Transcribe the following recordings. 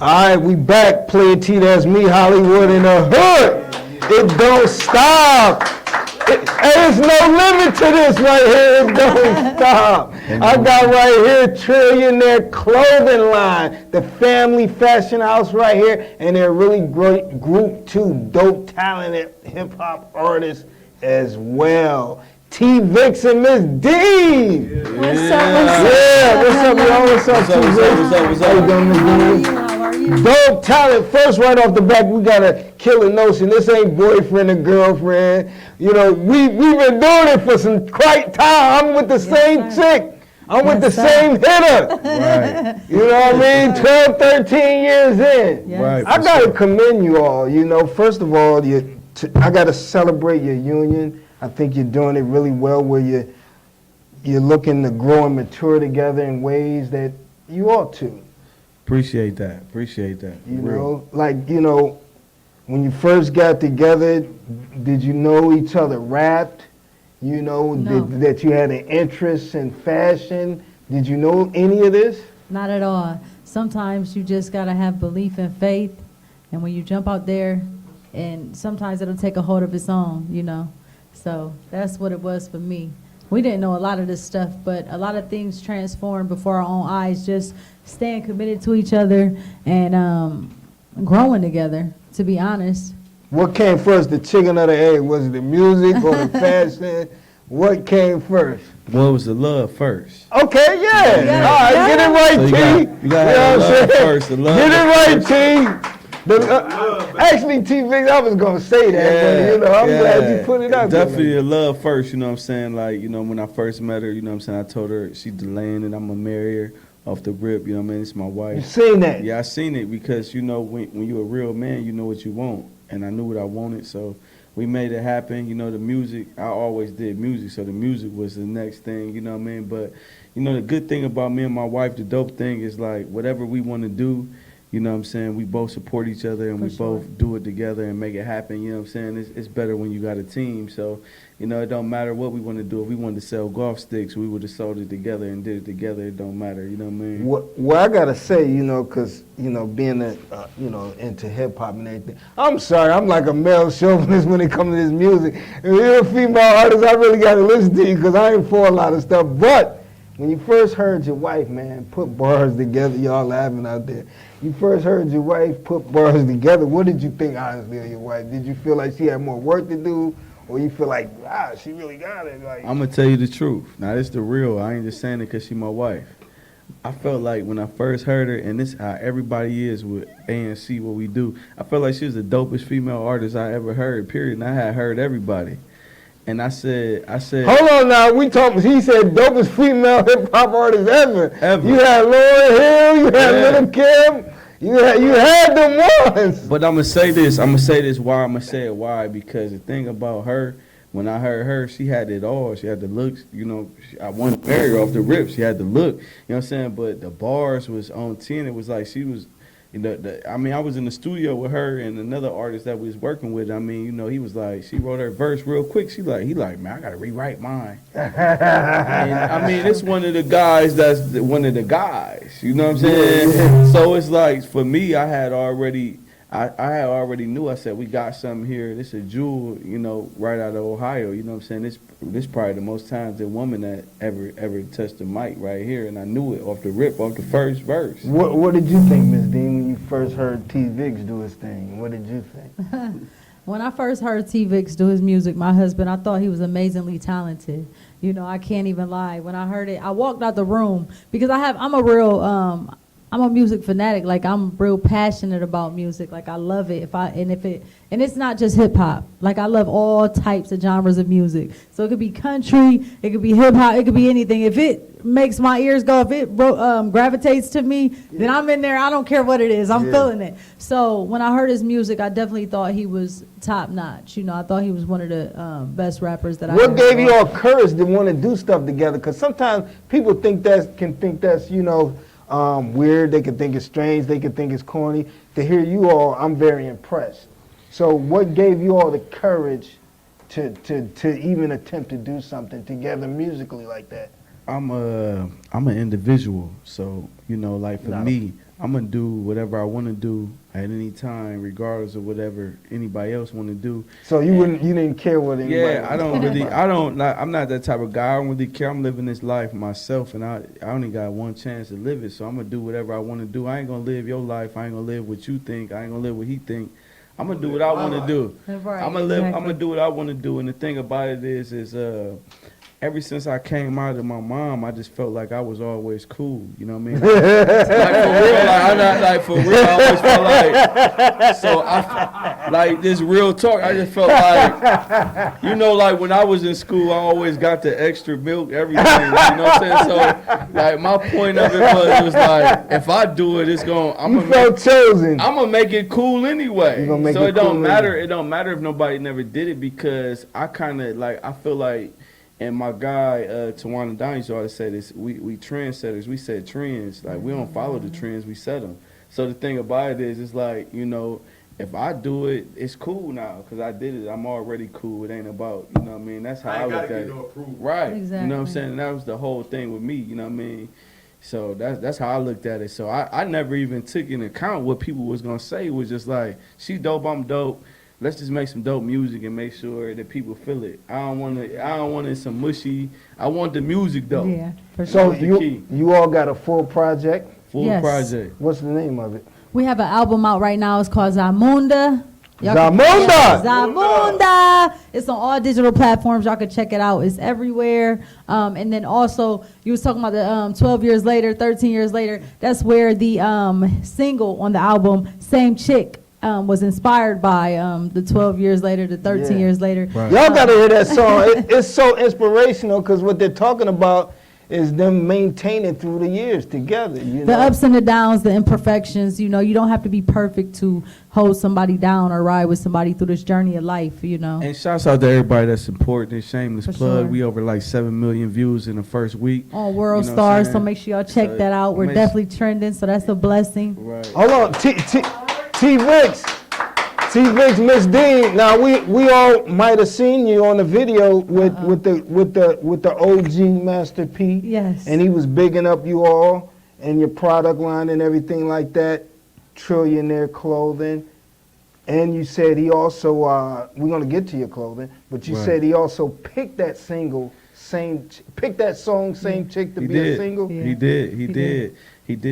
All right, we back. Playing T, that's me, Hollywood in the hood. It don't stop. There's no limit to this right here. It don't stop. I got right here Trillionaire Clothing Line, the family fashion house right here, and they're really great group too, dope, talented hip hop artists as well. T.Vickz and Mrs.Dean. What's up? Yeah, what's up, y'all? What's up, T.Vickz? What's up? How are you? Dope talent. First, right off the back, we got a killer notion. This ain't boyfriend and girlfriend. You know, we've been doing it for some quite time. I'm with the same chick. I'm with the same hitter. Right. You know what I mean? 12, 13 years in. Yes. Right. I got to commend you all. You know, first of all, I got to celebrate your union. I think you're doing it really well where you're looking to grow and mature together in ways that you ought to. Appreciate that. You know, like, you know, when you first got together, did you know each other rapped? You know, No. that you had an interest in fashion? Did you know any of this? Not at all. Sometimes you just got to have belief and faith. And when you jump out there, and sometimes it'll take a hold of its own, you know. So that's what it was for me. We didn't know a lot of this stuff, but a lot of things transformed before our own eyes, just staying committed to each other and growing together, to be honest. What came first, the chicken or the egg? Was it the music or the fashion? What came first? What was the love first? Okay, yeah. Yeah. All right, get it right, So T. you gotta have the love first. The love Get it right, T. Actually, T.Vickz, I was going to say that, but, you know, I'm glad you put it out there. Definitely the love first, you know what I'm saying? Like, you know, when I first met her, you know what I'm saying? I told her she's delaying and I'm going to marry her off the rip, you know what I mean? It's my wife. You seen that? Yeah, I seen it because, you know, when you're a real man, you know what you want. And I knew what I wanted, so we made it happen. You know, the music, I always did music, so the music was the next thing, you know what I mean? But, you know, the good thing about me and my wife, the dope thing is, like, whatever we want to do, you know what I'm saying, we both support each other and we both do it together and make it happen, you know what I'm saying? It's better when you got a team, so, you know, it don't matter what we want to do. If we wanted to sell golf sticks, we would have sold it together and did it together. It don't matter, you know what I mean? Well, I got to say, you know, because, you know, being, you know, into hip-hop and everything, I'm sorry, I'm like a male chauvinist when it comes to this music. If you're a female artist, I really got to listen to you because I ain't for a lot of stuff. But when you first heard your wife, man, put bars together, y'all laughing out there. You first heard your wife put bars together. What did you think, honestly, of your wife? Did you feel like she had more work to do? Or you feel like, wow, she really got it? Like, I'm going to tell you the truth. Now, this the real. I ain't just saying it because she my wife. I felt like when I first heard her, and this how everybody is with ANC, what we do, I felt like she was the dopest female artist I ever heard, period. And I had heard everybody. And I said, hold on now, he said dopest female hip hop artist ever. You had Lauryn Hill, you had Little Kim, you had them ones. But I'm gonna say this why, I'm gonna say it why, because the thing about her, when I heard her, she had it all. She had the looks, you know, I wanted to marry her off the rip. She had the look, you know what I'm saying? But the bars was on 10. It was like she was, you know, I mean, I was in the studio with her and another artist that we was working with. I mean, you know, he was like, she wrote her verse real quick. He like, man, I gotta rewrite mine. And, I mean, it's one of the guys you know what I'm saying? So it's like, for me, I had already knew. I said, we got something here. This is a jewel, you know, right out of Ohio. You know what I'm saying? This probably the most talented woman that ever touched the mic right here. And I knew it off the rip, off the first verse. What did you think, Ms. Dean, when you first heard T.Vickz do his thing? What did you think? When I first heard T.Vickz do his music, my husband, I thought he was amazingly talented. You know, I can't even lie. When I heard it, I walked out the room because I'm a music fanatic. Like, I'm real passionate about music. Like, I love it. And it's not just hip hop. Like, I love all types of genres of music. So it could be country, it could be hip hop, it could be anything. If it makes my ears go, if it gravitates to me, then I'm in there. I don't care what it is. I'm feeling it. So when I heard his music, I definitely thought he was top notch. You know, I thought he was one of the best rappers that I ever What gave you heard. all courage to want to do stuff together? Because sometimes people can think that's, you know, weird. They can think it's strange. They can think it's corny. To hear you all, I'm very impressed. So what gave you all the courage to even attempt to do something together musically like that? I'm an individual, so, you know, like for me, I'm gonna do whatever I want to do at any time, regardless of whatever anybody else want to do. So you didn't care what anybody. Yeah, I'm not that type of guy. I don't really care. I'm living this life myself, and I only got one chance to live it. So I'm gonna do whatever I want to do. I ain't gonna live your life. I ain't gonna live what you think. I ain't gonna live what he think. I'm gonna do what I want to do. Right, I'm gonna do what I want to do. And the thing about it is ever since I came out of my mom, I just felt like I was always cool. You know what I mean? Like for real, I always felt like. So like this real talk, I just felt like, you know, like when I was in school, I always got the extra milk, everything. You know what I'm saying? So like my point of it was like, if I do it, it's gonna. Chosen. I'm gonna make it cool anyway. So it don't cool matter. It don't matter if nobody never did it, because I kind of like, I feel like. And my guy, Tawana Don, used to always say this, we trendsetters, we set trends. Like, we don't follow the trends, we set them. So the thing about it is, it's like, you know, if I do it, it's cool now, because I did it. I'm already cool. It ain't about, you know what I mean? That's how I look at it. Right. Exactly. You know what I'm saying? And that was the whole thing with me, you know what I mean? So that's how I looked at it. So I never even took into account what people was going to say. It was just like, she dope, I'm dope. Let's just make some dope music and make sure that people feel it. I don't want it some mushy. I want the music though. Yeah, for sure. sure. So you all got a full project? Full project. What's the name of it? We have an album out right now. It's called Zamunda. Zamunda! It's on all digital platforms. Y'all can check it out. It's everywhere. And then also, you was talking about the 12 years later, 13 years later. That's where the single on the album, Same Chick, was inspired by the 12 years later, the 13 years later. Right. Y'all got to hear that song. It's so inspirational, because what they're talking about is them maintaining through the years together. You know? The ups and the downs, the imperfections. You know, you don't have to be perfect to hold somebody down or ride with somebody through this journey of life, you know. And shouts out to everybody that's supporting this shameless For plug. sure. We over like 7 million views in the first week. On World You know Stars, so make sure y'all check that out. We're definitely trending, so that's a blessing. Right. Hold on, T.Vickz Mrs.Dean. Now we all might have seen you on the video with the OG Master P. Yes. And he was bigging up you all and your product line and everything like that. Trillionaire clothing. And you said he also we're gonna get to your clothing, but you said he also picked that single, picked that song, Same Chick, to be a single. Yeah. He did. He did.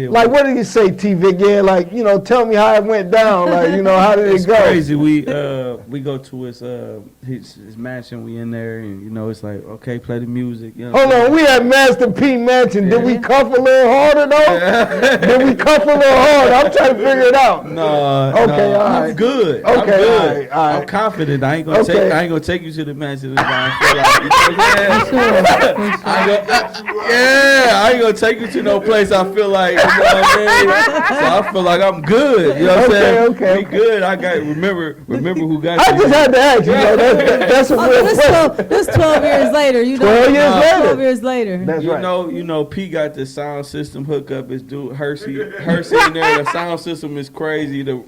Like, what did you say, T.Vickz? Yeah, like, you know, tell me how it went down. Like, you know, how did it go? It's crazy. We go to his mansion. We in there, and you know, it's like, okay, play the music. You know Hold on, we at Master P Mansion. Did we cuff a little harder though? Did we cuff a little harder? I'm trying to figure it out. No. Okay, all right. I'm good. Okay, I'm good. all right. I'm confident. I ain't gonna take you to the mansion. I ain't gonna take you to no place I feel like. You know what I mean? So I feel like I'm good. You know what I'm saying? Okay. We good. I got remember who got I you. just had to ask you. That's a real question. This 12 years later, you know. 12 years later. 12 years later. That's right. You know, P got the sound system hookup. It's dude Hershey in there. The sound system is crazy. The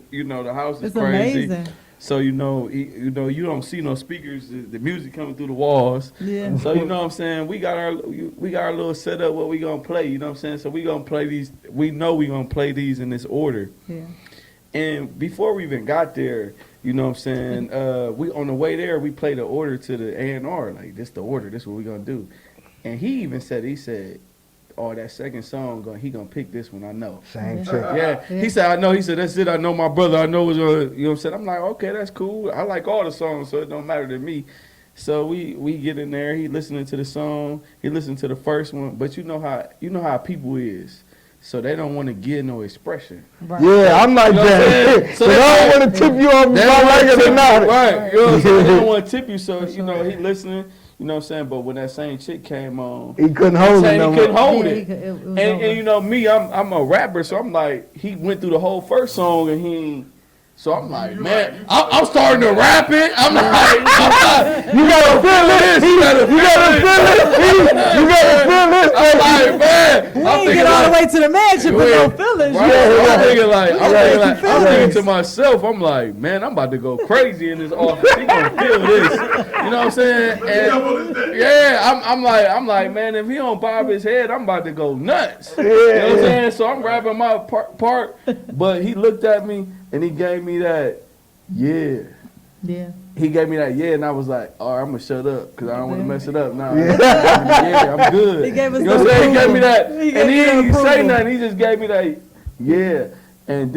house is It's crazy. amazing. So you don't see no speakers. The music coming through the walls. Yeah. So you know what I'm saying. We got our little setup. What we gonna play? You know what I'm saying. So we gonna play these. We know we gonna play these in this order. Yeah. And before we even got there, you know what I'm saying. We on the way there, we played the order to the A&R. Like, this the order. This what we gonna do. And he even said, oh, that second song, he gonna pick this one, I know. Same chick. Yeah. He said, I know. He said, that's it. I know my brother. I know it's you know what I'm saying? I'm like, okay, that's cool. I like all the songs, so it don't matter to me. So we get in there. He listening to the song. He listened to the first one. But you know how people is. So they don't want to get no expression. Right. Yeah, I'm like that. So I don't want to tip you off if I like it or not. Right. You know what I'm saying? They don't want to tip you. So, he listening. You know what I'm saying? But when that same chick came on, he couldn't hold it. He couldn't hold it. And you know me, I'm a rapper, so I'm like, he went through the whole first song and he ain't So I'm like, man, I'm starting to rap it. I'm like, You gotta feel it. You gotta feel it. You gotta feel it. I'm like, man. We ain't get all the way to the mansion with no feelings. Right? Yeah. I'm thinking to myself, I'm like, man, I'm about to go crazy in this office. He gonna feel this. You know what I'm saying? And yeah, I'm like, man, if he don't bob his head, I'm about to go nuts. You know what I'm saying? So I'm rapping my part, but he looked at me and he gave me that, yeah. He gave me that, yeah, and I was like, all right, I'm gonna shut up because I don't want to mess it up now. Yeah, I'm good. He gave us you know what I'm saying? He gave me that, He and he gave didn't you the say approval. nothing. He just gave me that, yeah. And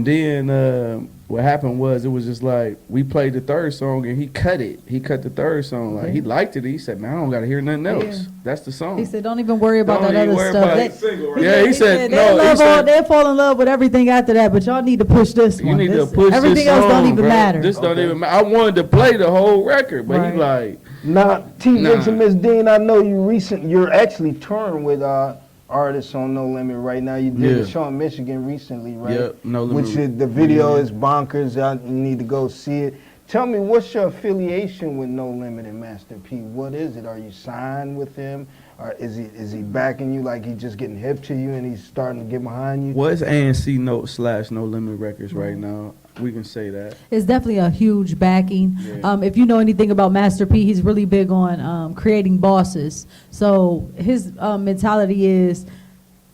then what happened was it was just like we played the third song and he cut it. He cut the third song. Like he liked it. He said, man, I don't gotta hear nothing else. Yeah. That's the song. He said, don't even worry about Don't that even other worry stuff. about That- it. Single, right? Yeah, he said no. They'll, He love said, they'll fall in love with everything after that, but y'all need to push this you one. need This- to push everything this else song, don't even bro. matter. This don't even matter. I wanted to play the whole record, but Right. he like, Now, T.Vickz Nah. Mrs.Dean, I know you're actually touring with artists on No Limit right now. You did a show in Michigan recently, right? Yep, No Limit. Which is, the video is bonkers. You need to go see it. Tell me, what's your affiliation with No Limit and Master P? What is it? Are you signed with him? Or is he backing you like he's just getting hip to you and he's starting to get behind you? well, it's ANC /No Limit Records right now. We can say that. It's definitely a huge backing. Yeah. If you know anything about Master P, he's really big on creating bosses. So his mentality is,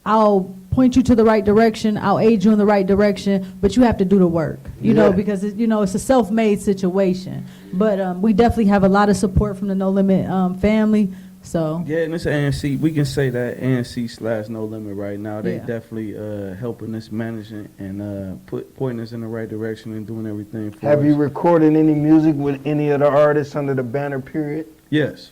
I'll point you to the right direction, I'll aid you in the right direction, but you have to do the work, you know, because it's a self-made situation. But we definitely have a lot of support from the No Limit family. So Yeah, and it's ANC. We can say that ANC /No Limit right now. They Yeah. definitely helping us managing and pointing us in the right direction and doing everything for Have us. you recorded any music with any of the artists under the banner period? Yes.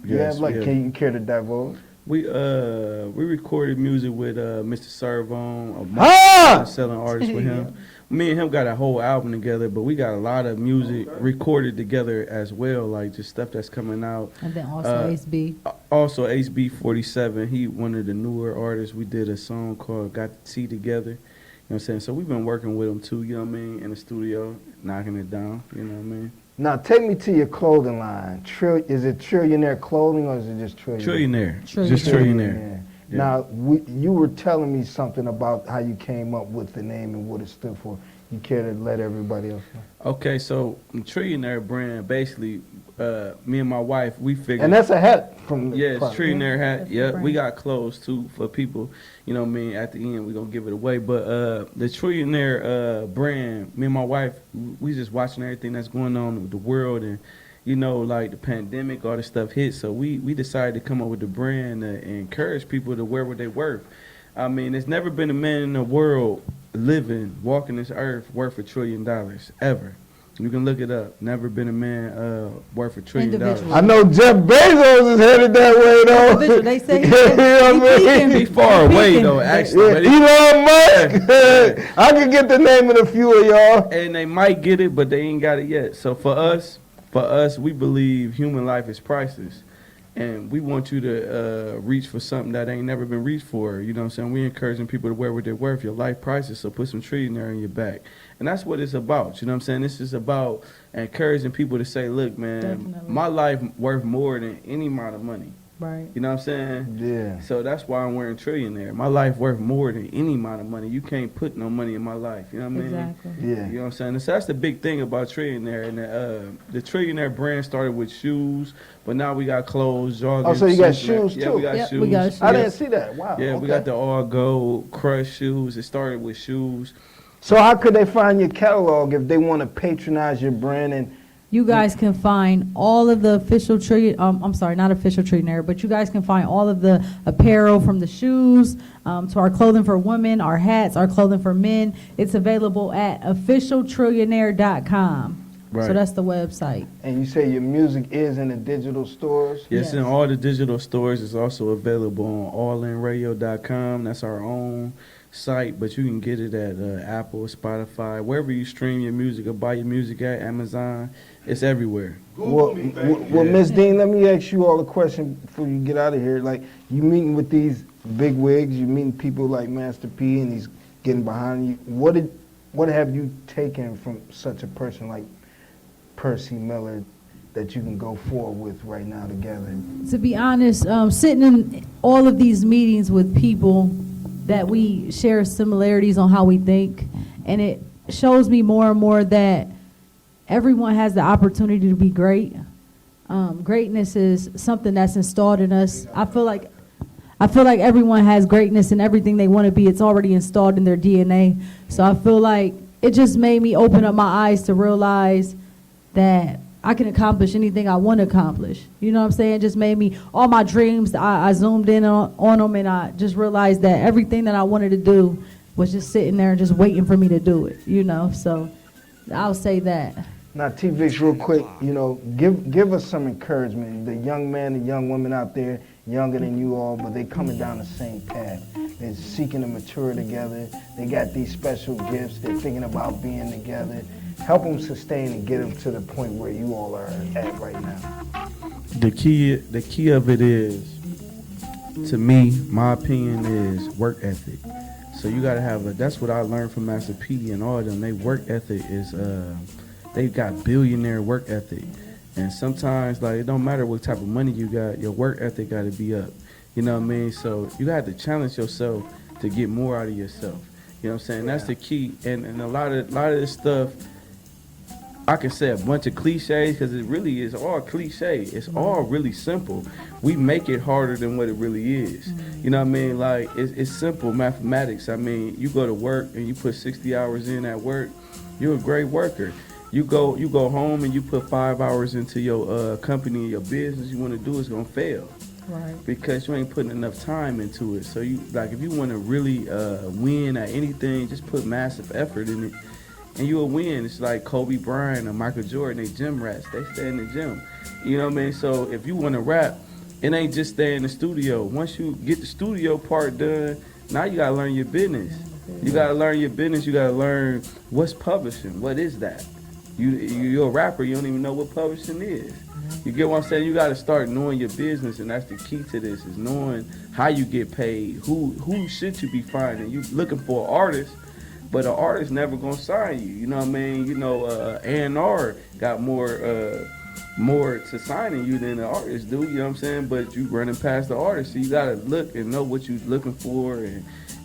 You have, like, yeah. can you care to divulge? We recorded music with Mr. Servone, Ah! selling artists with him. Me and him got a whole album together, but we got a lot of music recorded together as well, like just stuff that's coming out. and then also SB. Also, HB47, he one of the newer artists. We did a song called "Got the Tea Together." You know what I'm saying? So we've been working with him too. You know what I mean? In the studio, knocking it down. You know what I mean? Now, take me to your clothing line. Is it Trillionaire Clothing or is it just Trillionaire? Trillionaire. Trillionaire. Just Trillionaire. Yeah. Now, you were telling me something about how you came up with the name and what it stood for. You care to let everybody else know? Okay, so the Trillionaire brand, basically, me and my wife, we figured. And that's a hat from the Yeah, it's product. Trillionaire hat. That's the Yeah, brand. we got clothes too for people. You know what I mean? At the end, we're gonna give it away. But the Trillionaire brand, me and my wife, we just watching everything that's going on with the world, and you know, like the pandemic, all this stuff hit. So we decided to come up with the brand to encourage people to wear what they worth. I mean, there's never been a man in the world walking this earth worth $1 trillion ever. You can look it up. Never been a man worth $1 trillion. Individual. I know Jeff Bezos is headed that way, though. Individual, they say You know what I he mean? peaking. He's far He away peaking. though, actually. but he- Elon Musk. I can get the name of a few of y'all. and they might get it, but they ain't got it yet. So for us, we believe human life is priceless, and we want you to reach for something that ain't never been reached for. You know what I'm saying? We encouraging people to wear what they're worth. Your life priceless, so put some Trillionaire in your back, and that's what it's about. You know what I'm saying? This is about encouraging people to say, look, man, Definitely. my life worth more than any amount of money. Right. You know what I'm saying? Yeah. So that's why I'm wearing Trillionaire. My life worth more than any amount of money. You can't put no money in my life. You know what I mean? Exactly. Yeah. You know what I'm saying? So that's the big thing about Trillionaire. And the Trillionaire brand started with shoes, but now we got clothes, jogging. Oh, so you got Cincinnati. shoes, Yeah, too? we got Yep, shoes. we got shoes. I didn't see that. Wow. Yeah, okay. we got the all gold crushed shoes. It started with shoes. So how could they find your catalog if they want to patronize your brand? And You guys can find all of the official I'm sorry, not official Trillionaire, but you guys can find all of the apparel from the shoes to our clothing for women, our hats, our clothing for men. It's available at officialtrillionaire.com. Right. So that's the website. and you say your music is in the digital stores? Yes, in Yes. all the digital stores. It's also available on allinradio.com. That's our own site, but you can get it at Apple, Spotify, wherever you stream your music or buy your music at, Amazon. It's everywhere. Well, Miss Dean, let me ask you all a question before you get out of here. Like, you meeting with these big wigs, you meeting people like Master P, and he's getting behind you. What have you taken from such a person like Percy Miller that you can go forward with right now together? To be honest, sitting in all of these meetings with people that we share similarities on how we think, and it shows me more and more that everyone has the opportunity to be great. Greatness is something that's installed in us. I feel like everyone has greatness in everything they want to be. It's already installed in their DNA. So I feel like it just made me open up my eyes to realize that I can accomplish anything I want to accomplish. You know what I'm saying? It just made me, all my dreams, I zoomed in on them, and I just realized that everything that I wanted to do was just sitting there and just waiting for me to do it, you know? So I'll say that. Now, T.Vickz, real quick, you know, give us some encouragement. The young men and young women out there, younger than you all, but they coming down the same path. They're seeking to mature together. They got these special gifts. They're thinking about being together. Help them sustain and get them to the point where you all are at right now. The key of it is, to me, my opinion is work ethic. So you gotta have that's what I learned from Master P and all of them. They work ethic is, they got billionaire work ethic. And sometimes, like, it don't matter what type of money you got, your work ethic gotta be up. You know what I mean? So you got to challenge yourself to get more out of yourself. You know what I'm saying? That's the key. And a lot of this stuff, I can say a bunch of cliches because it really is all cliche. It's all really simple. We make it harder than what it really is. You know what I mean? Like, it's simple mathematics. I mean, you go to work and you put 60 hours in at work, you're a great worker. You go home and you put 5 hours into your company, your business you want to do, is going to fail. Right. Because you ain't putting enough time into it. So you, like, if you want to really win at anything, just put massive effort in it, and you'll win. It's like Kobe Bryant or Michael Jordan. They gym rats. They stay in the gym. You know what I mean? So if you want to rap, it ain't just stay in the studio. Once you get the studio part done, now you gotta learn your business. You gotta learn your business. You gotta learn what's publishing. What is that? You're a rapper. You don't even know what publishing is. You get what I'm saying? You got to start knowing your business, and that's the key to this, is knowing how you get paid. Who should you be finding? You looking for an artist, but an artist never gonna sign you. You know what I mean? You know, A&R got more to signing you than the artist do. You know what I'm saying? But you running past the artist, so you gotta look and know what you looking for,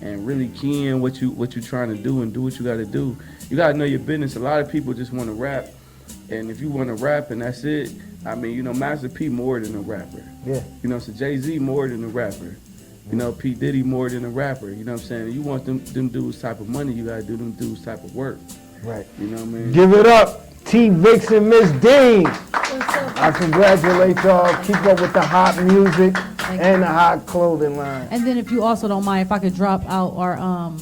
and really key in what you trying to do, and do what you gotta do. You gotta know your business. A lot of people just want to rap, and if you want to rap and that's it. I mean, you know, Master P more than a rapper. Yeah. You know, so Jay-Z more than a rapper. You know, P. Diddy more than a rapper. You know what I'm saying? You want them dudes type of money, you got to do them dudes type of work. Right. You know what I mean? Give it up, T.Vickz and Mrs.Dean. I congratulate y'all. Keep up with the hot music and the hot clothing line. And then if you also don't mind, if I could drop out our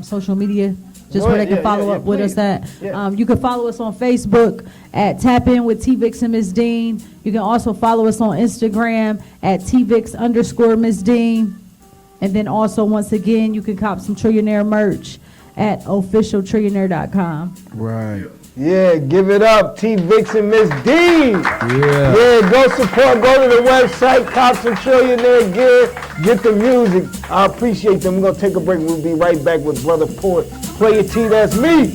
social media, just where they can follow up with us at. Yeah. You can follow us on Facebook at Tap In with T.Vickz and Mrs.Dean. You can also follow us on Instagram at T.Vickz_Mrs.Dean. And then also, once again, you can cop some Trillionaire merch at officialtrillionaire.com. Right. Yeah, give it up, T.Vickz and Mrs.Dean. Yeah. Go support, go to the website, cop some Trillionaire gear, get the music. I appreciate them. We're going to take a break. We'll be right back with Brother Port. Play your T, that's me.